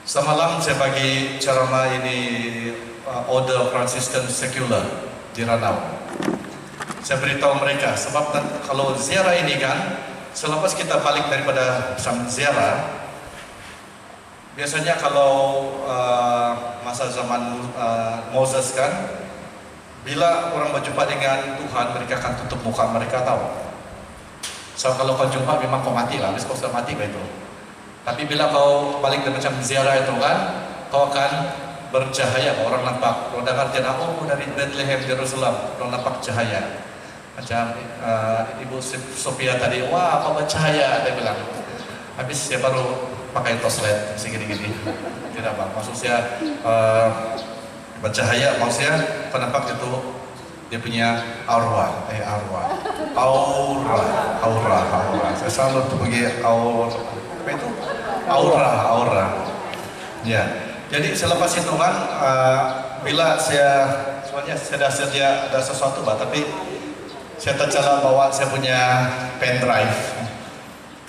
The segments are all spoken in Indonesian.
Semalam saya bagi ceramah ini Order Franciscan Secular di Ranau. Saya beritahu mereka sebab kalau ziarah ini kan selepas kita balik daripada ziarah, biasanya kalau masa zaman Moses kan, bila orang berjumpa dengan Tuhan mereka akan tutup muka mereka tahu. So kalau kau jumpa memang kau mati lah, habis kau sudah mati begitu. Tapi bila kau balik dari macam ziarah itu kan, kau akan bercahaya. Orang nampak, orang dengar jenah, oh dari Bethlehem, Jerusalem, orang nampak cahaya. Macam Ibu Sophia tadi, wah apa bercahaya, dia bilang. Habis saya baru pakai toslet segini-gini. Tidak apa, maksud saya bercahaya, maksudnya kau nampak itu dia punya aura. Saya selalu tuh pergi apa itu? Aura. Ya. Jadi selepas itu kan, bila sebenarnya saya dah sedia ada sesuatu tapi saya tercela bawa saya punya pen drive.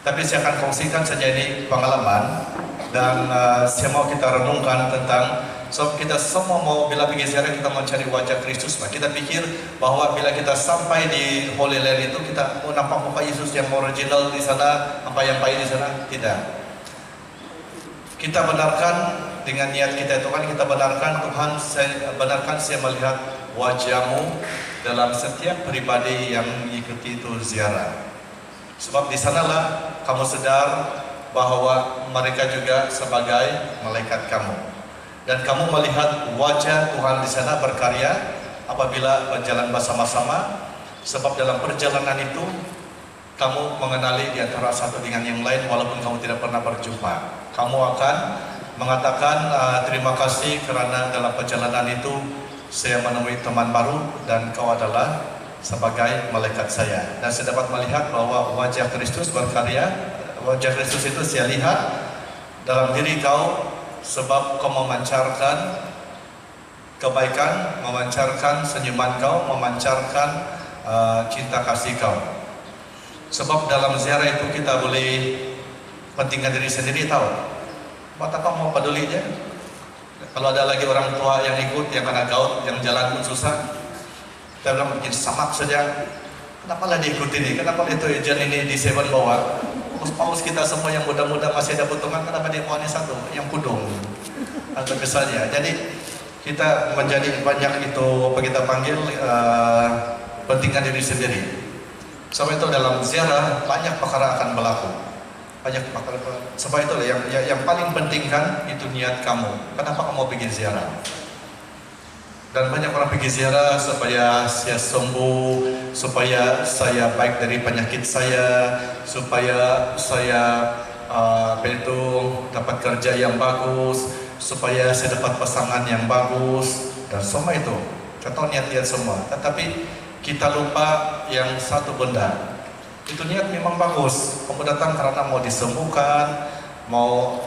Tapi saya akan kongsikan saja ini pengalaman dan saya mau kita renungkan tentang kita semua mau bila pergi ziarah kita mau cari wajah Kristus. Kita pikir bahwa bila kita sampai di Holy Land itu kita mau nampak muka Yesus yang original di sana, apa yang baik di sana. Tidak. Kita benarkan dengan niat kita itu kan kita benarkan Tuhan, saya benarkan saya melihat wajahmu dalam setiap pribadi yang mengikuti itu ziarah. Sebab di sanalah kamu sadar bahwa mereka juga sebagai malaikat kamu. Dan kamu melihat wajah Tuhan di sana berkarya apabila berjalan bersama-sama. Sebab dalam perjalanan itu kamu mengenali di antara satu dengan yang lain walaupun kamu tidak pernah berjumpa. Kamu akan mengatakan terima kasih karena dalam perjalanan itu saya menemui teman baru dan kau adalah sebagai malaikat saya. Dan saya dapat melihat bahwa wajah Kristus berkarya. Wajah Kristus itu saya lihat dalam diri kau sebab kau memancarkan kebaikan, memancarkan senyuman kau, memancarkan cinta kasih kau. Sebab dalam ziarah itu kita boleh pentingkan diri sendiri tahu. Mata kau mau pedulinya. Kalau ada lagi orang tua yang ikut, yang kena gaut, yang jalan pun susah, kita bilang bikin samak saja. Kenapa lah diikuti ini? Kenapa itu agent ini di Seven bawa? Paus kita semua yang muda-muda masih ada potongan, kenapa dia bawa satu yang kudung atau misalnya. Jadi kita menjadi banyak itu apa kita panggil pentingkan diri sendiri. Sebab itu dalam ziarah banyak perkara akan berlaku. Banyak perkara. Sebab itu yang paling penting kan itu niat kamu. Kenapa kamu pergi ziarah? Dan banyak orang pergi ziarah supaya saya sembuh, supaya saya baik dari penyakit saya, supaya saya dapat kerja yang bagus, supaya saya dapat pasangan yang bagus, dan semua itu. Contoh niat-niat semua. Tetapi kita lupa yang satu benda. Itu niat memang bagus. Kamu datang karena mau disembuhkan, mau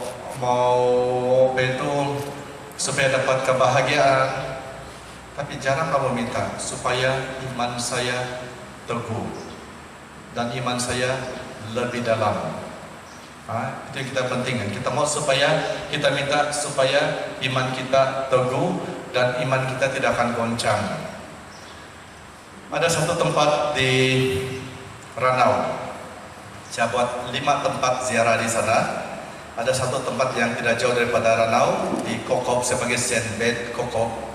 supaya dapat kebahagiaan. Tapi jarang kamu minta supaya iman saya teguh dan iman saya lebih dalam. Itu yang kita pentingkan. Kita mau supaya kita minta supaya iman kita teguh dan iman kita tidak akan goncang. Ada satu tempat di Ranau. Saya buat 5 tempat ziarah di sana. Ada satu tempat yang tidak jauh daripada Ranau di Kokop, saya panggil Saint Bed Kokop.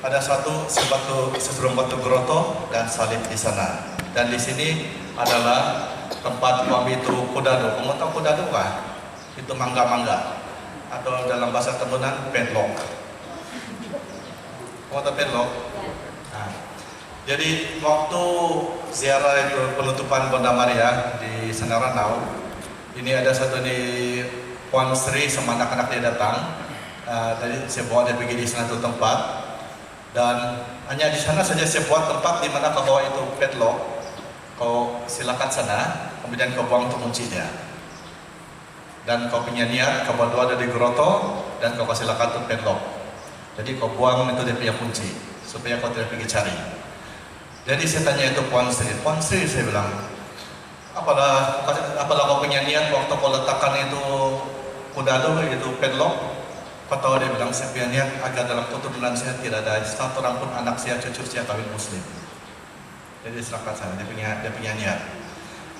Ada sebuah batu groto dan salib di sana. Dan di sini adalah tempat kami itu kudadu. Kamu tahu kudadu kah? Itu mangga-mangga atau dalam bahasa Tembunan penlok. Kamu tahu penlok? Nah, jadi waktu ziarah itu penutupan Bunda Maria di sana Ranau, ini ada satu di Puan Sri sama anak-anak dia datang. Tadi saya bawa dia pergi di sana tuh tempat. Dan hanya di sana saja saya buat tempat di mana kau bawa itu padlock, kau silakan sana, kemudian kau buang untuk kuncinya. Dan kau punya niat, kau berdoa dari groto, dan kau silakan untuk padlock. Jadi kau buang itu dia punya kunci, supaya kau tidak pergi cari. Jadi saya tanya itu Puan Sri saya bilang, apalah kau punya niat waktu kau letakkan itu Kudado itu pedlok. Kau tahu dia bilang saya punya niat agar dalam keturunan saya tidak ada satu orang pun anak saya cucu saya kawin muslim. Jadi serahkan sana dia punya niat.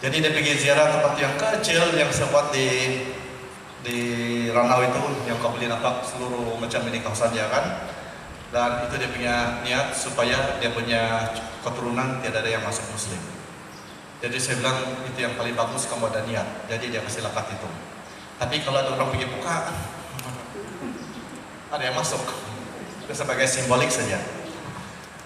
Jadi dia pergi ziarah tempat yang kecil yang saya buat di Ranau itu yang kau beli nampak seluruh macam ini kawasan dia kan. Dan itu dia punya niat supaya dia punya keturunan tidak ada yang masuk muslim. Jadi saya bilang itu yang paling bagus kamu ada niat. Jadi dia kasih lakat itu. Tapi kalau ada orang pergi buka, ada yang masuk. Itu sebagai simbolik saja.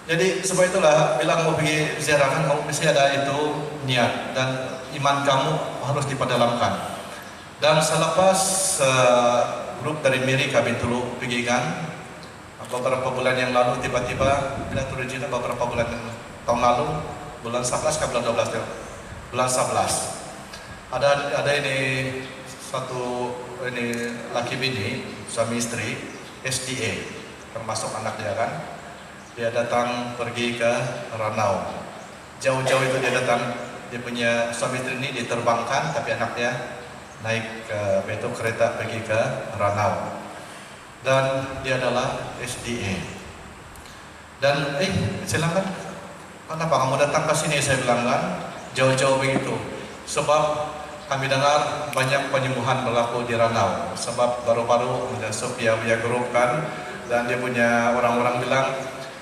Jadi sebab itulah bilang mau pergi ziarah kan kamu mesti ada itu niat dan iman kamu harus diperdalamkan. Dan selepas grup dari Miri kami dulu pergi kan beberapa bulan yang lalu tiba-tiba bila turun Cina beberapa bulan tahun lalu bulan 11 ke bulan 12 ya. Bulan 11 ada ini satu ini laki bini suami istri SDA termasuk anak dia kan dia datang pergi ke Ranau jauh-jauh itu dia datang dia punya suami istri ini diterbangkan tapi anak dia naik ke betul kereta pergi ke Ranau dan dia adalah SDA dan silakan kenapa kamu datang ke sini saya bilang kan jauh-jauh begitu sebab kami dengar banyak penyembuhan berlaku di Ranau sebab baru-baru ada Sophia Group kan dan dia punya orang-orang bilang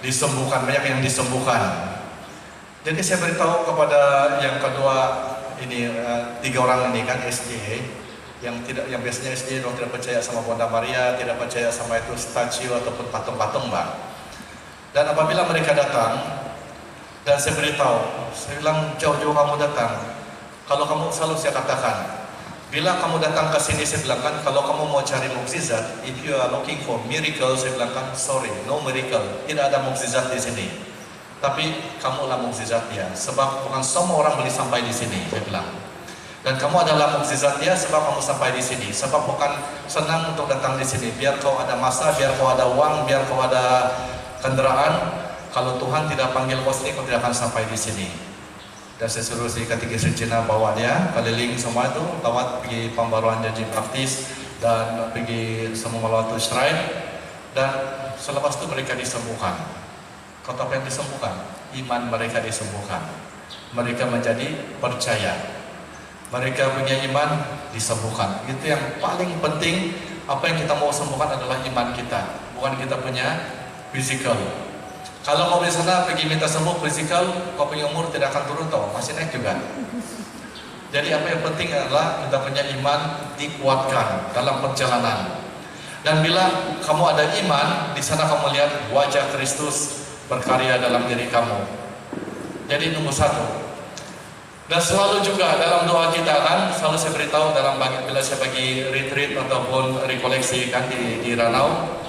disembuhkan banyak yang disembuhkan jadi saya beritahu kepada yang kedua ini 3 orang ini kan SDA yang biasanya SDA dong tidak percaya sama Bunda Maria tidak percaya sama itu statue ataupun patung-patung Mbak dan apabila mereka datang dan saya beritahu saya bilang jauh-jauh kamu datang kalau kamu selalu saya katakan, bila kamu datang ke sini saya bilang kan, kalau kamu mau cari mukjizat, if you are looking for miracle, saya bilang kan, sorry, no miracle, tidak ada mukjizat di sini. Tapi kamulah mukjizat dia, sebab bukan semua orang boleh sampai di sini, saya bilang. Dan kamu adalah mukjizat dia sebab kamu sampai di sini. Sebab bukan senang untuk datang di sini. Biar kau ada masa, biar kau ada uang, biar kau ada kendaraan. Kalau Tuhan tidak panggil kau sini, kau tidak akan sampai di sini. Dan saya suruh si ketiga Sri Cina bawa dia keliling semua itu lewat pergi pembaruan janji praktis dan pergi semua melawat shrine dan selepas itu mereka disembuhkan. Kata apa yang disembuhkan? Iman mereka disembuhkan. Mereka menjadi percaya. Mereka punya iman disembuhkan. Itu yang paling penting. Apa yang kita mau sembuhkan adalah iman kita, bukan kita punya physical. Kalau kau di sana pergi minta sembuh fisikal, kau punya umur tidak akan turun tau, masih naik juga. Jadi apa yang penting adalah kita punya iman dikuatkan dalam perjalanan. Dan bila kamu ada iman, di sana kamu lihat wajah Kristus berkarya dalam diri kamu. Jadi nomor 1. Dan selalu juga dalam doa kita kan, selalu saya beritahu dalam bila saya bagi retreat ataupun rekoleksi kan di Ranau.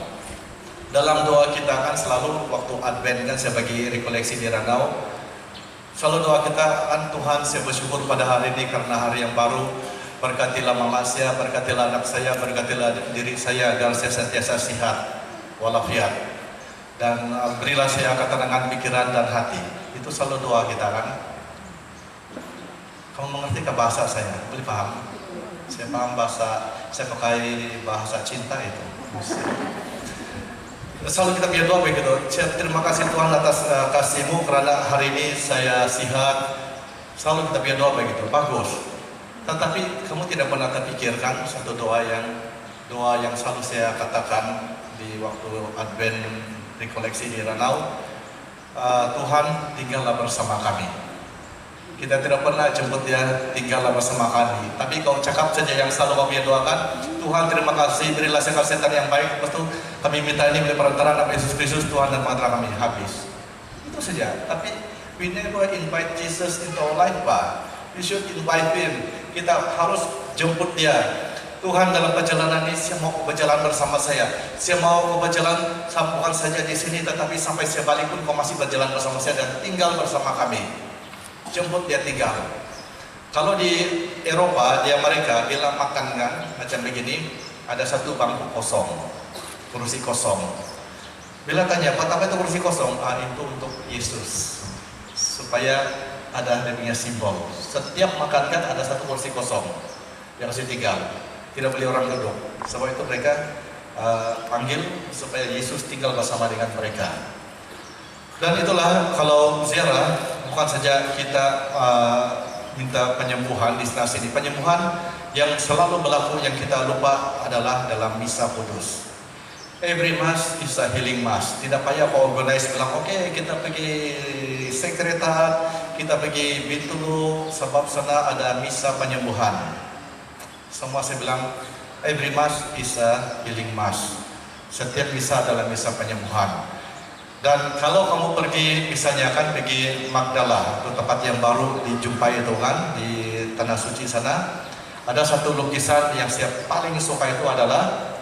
Dalam doa kita kan selalu waktu Advent kan saya bagi rekoleksi di Ranau. Selalu doa kita kan Tuhan saya bersyukur pada hari ini karena hari yang baru. Berkatilah mama saya, berkatilah anak saya, berkatilah diri saya agar saya sentiasa sehat walafiat. Dan berilah saya ketenangan pikiran dan hati. Itu selalu doa kita kan. Kamu mengerti ke bahasa saya? Boleh paham? Saya paham bahasa, saya pakai bahasa cinta itu. Selalu kita punya doa begitu. Terima kasih Tuhan atas kasih-Mu karena hari ini saya sehat. Selalu kita punya doa begitu. Bagus. Tetapi kamu tidak pernah terpikirkan satu doa yang selalu saya katakan di waktu Advent rekoleksi di Ranau. Tuhan tinggallah bersama kami. Kita tidak pernah jemput dia tinggallah bersama kami. Tapi kau cakap saja yang selalu kami doakan. Tuhan terima kasih berilah kesehatan yang baik. Lepas itu kami minta ini oleh perantaraan nama Yesus Kristus Tuhan dan pengantar kami habis. Itu saja. Tapi we never invite Jesus into our life, Pak. We should invite Him. Kita harus jemput dia. Tuhan dalam perjalanan ini saya mau berjalan bersama saya. Saya mau berjalan bukan saja di sini, tetapi sampai saya balik pun kau masih berjalan bersama saya dan tinggal bersama kami. Jemput dia tinggal. Kalau di Eropa, di Amerika, bila makan kan macam begini, ada satu bangku kosong, kursi kosong. Bila tanya, apa itu kursi kosong? Itu untuk Yesus, supaya ada dia punya simbol. Setiap makan kan ada satu kursi kosong yang harus tinggal. tidak boleh orang duduk. Sebab itu mereka panggil supaya Yesus tinggal bersama dengan mereka. Dan itulah kalau ziarah bukan saja kita minta penyembuhan di sana sini. Penyembuhan yang selalu berlaku yang kita lupa adalah dalam misa kudus. Every mass is a healing mass. Tidak payah organize bilang oke, kita pergi sekretariat, kita pergi Bintulu sebab sana ada misa penyembuhan. Semua saya bilang every mass is a healing mass. Setiap misa adalah misa penyembuhan. Dan kalau kamu pergi, misalnya kan pergi Magdala, itu tempat yang baru dijumpai itu kan, di Tanah Suci sana, ada satu lukisan yang saya paling suka itu adalah,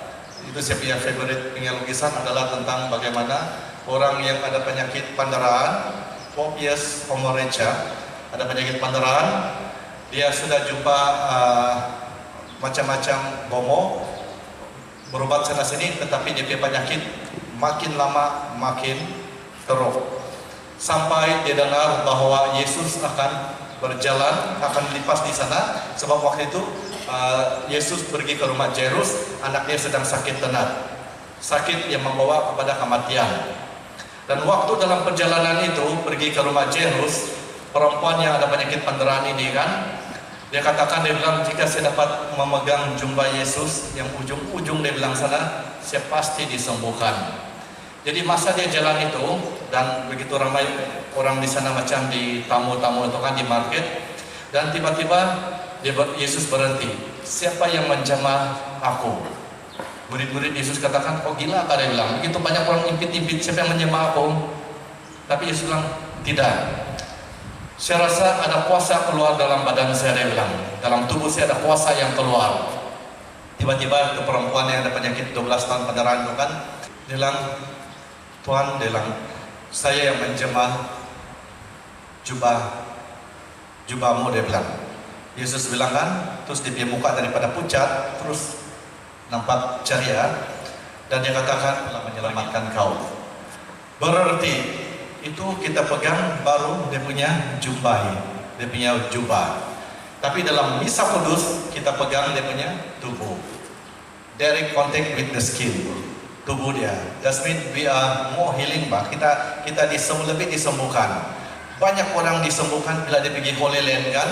itu saya punya favorite lukisan adalah tentang bagaimana orang yang ada penyakit pendarahan, Popius Homorecha, ada penyakit pendarahan, dia sudah jumpa macam-macam bomo, berobat sana sini, tetapi dia punya penyakit makin lama makin teruk, sampai dia dengar bahwa Yesus akan berjalan, akan melipas di sana. Sebab waktu itu Yesus pergi ke rumah Jairus, anaknya sedang sakit tenat, sakit yang membawa kepada kematian. Dan waktu dalam perjalanan itu pergi ke rumah Jairus, perempuan yang ada penyakit pendarahan ini kan, dia katakan, dia bilang, jika saya dapat memegang jubah Yesus yang ujung-ujung, dia bilang sana, saya pasti disembuhkan. Jadi masa dia jalan itu, dan begitu ramai orang di sana macam di tamu-tamu itu kan di market, dan tiba-tiba Yesus berhenti. Siapa yang menjamah aku? Murid-murid Yesus katakan, oh gila, dia bilang, begitu banyak orang impit-impit, siapa yang menjamah aku? Tapi Yesus bilang, tidak. Saya rasa ada kuasa keluar dalam badan saya, dia bilang, dalam tubuh saya ada kuasa yang keluar. Tiba-tiba itu perempuan yang ada penyakit 12 tahun pendarahan itu kan, dia bilang, Tuhan, dia bilang, saya yang menjamah jubahmu, dia bilang. Yesus bilang kan, terus dia muka daripada pucat, terus nampak ceria, dan dia katakan, telah menyelamatkan kau. Berarti itu kita pegang baru dia punya jubah. Tapi dalam misa kudus kita pegang dia punya tubuh. Direct contact with the skin, tubuh dia. That means we are more healing, bah. Kita lebih disembuhkan. Banyak orang disembuhkan bila dia pergi Holy Land kan,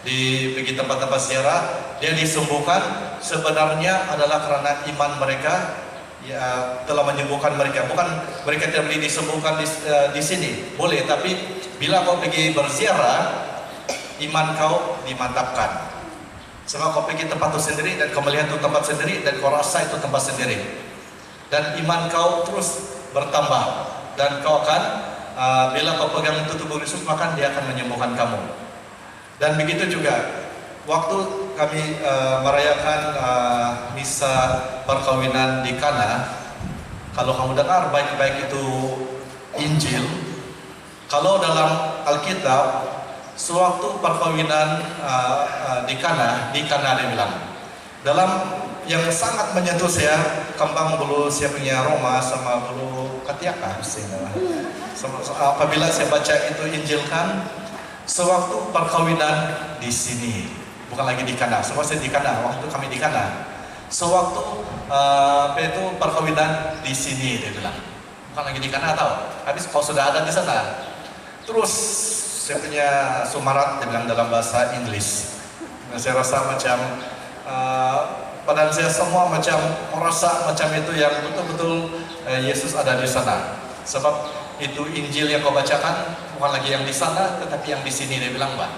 pergi tempat-tempat ziarah, dia disembuhkan sebenarnya adalah karena iman mereka ya telah menyembuhkan mereka. Bukan mereka tidak boleh disembuhkan di sini, boleh, tapi bila kau pergi berziarah, iman kau dimantapkan. Sebab kau pergi tempat itu sendiri dan kau melihat itu tempat sendiri dan kau rasa itu tempat sendiri, dan iman kau terus bertambah, dan kau akan bila kau pegang itu tubuh Kristus, maka dia akan menyembuhkan kamu. Dan begitu juga waktu kami merayakan misa perkawinan di Kana, kalau kamu dengar baik-baik itu Injil, kalau dalam Alkitab sewaktu perkawinan di Kana dia bilang, dalam yang sangat menyentuh saya, kembang bulu saya punya Roma sama bulu katiaka, apabila saya baca itu Injil kan, sewaktu perkawinan di sini, bukan lagi di Kana, semua saya di Kana, waktu kami di Kana, sewaktu itu perkawinan di sini, dia bilang, bukan lagi di Kana, tahu? Habis kau sudah ada di sana, terus saya punya sumarat, dia bilang dalam bahasa Inggris. Nah, saya rasa macam badan saya semua macam merasa macam itu yang betul-betul Yesus ada di sana. Sebab itu Injil yang kau bacakan bukan lagi yang di sana, tetapi yang di sini, dia bilang, Mbak.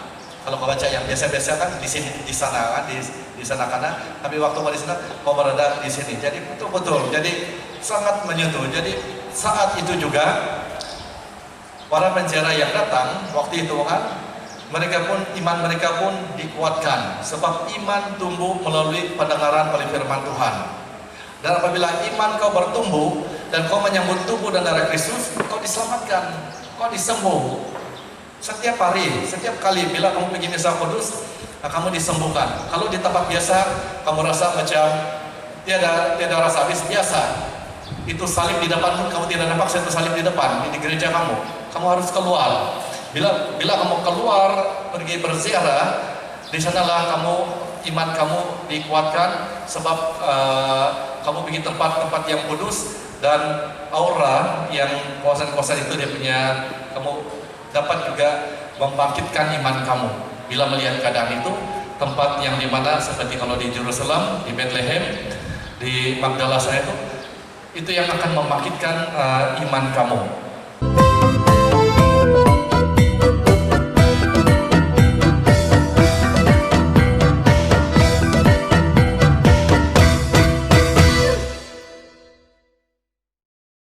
Kalau kau baca yang biasa-biasa kan di sini, di sana kan, di sana Kana, tapi waktu kau di sana kau berada di sini. Jadi betul-betul, jadi sangat menyentuh. Jadi saat itu juga para penjara yang datang waktu itu kan, iman mereka pun dikuatkan, sebab iman tumbuh melalui pendengaran oleh firman Tuhan. Dan apabila iman kau bertumbuh dan kau menyambut tubuh dan darah Kristus, kau diselamatkan, kau disembuh. Setiap hari, setiap kali bila kamu pergi misa kudus, kamu disembuhkan. Kalau di tempat biasa kamu rasa macam tiada rasa, habis biasa, itu salib di depan pun kamu tidak nampak satu salib di depan di gereja kamu harus keluar. Bila kamu keluar pergi berziarah, di sanalah kamu iman kamu dikuatkan, sebab kamu pergi tempat-tempat yang kudus, dan aura yang kawasan-kawasan itu dia punya, kamu dapat juga membangkitkan iman kamu. Bila melihat keadaan itu, tempat yang dimana seperti kalau di Jerusalem, di Bethlehem, di Magdala sana itu yang akan membangkitkan iman kamu.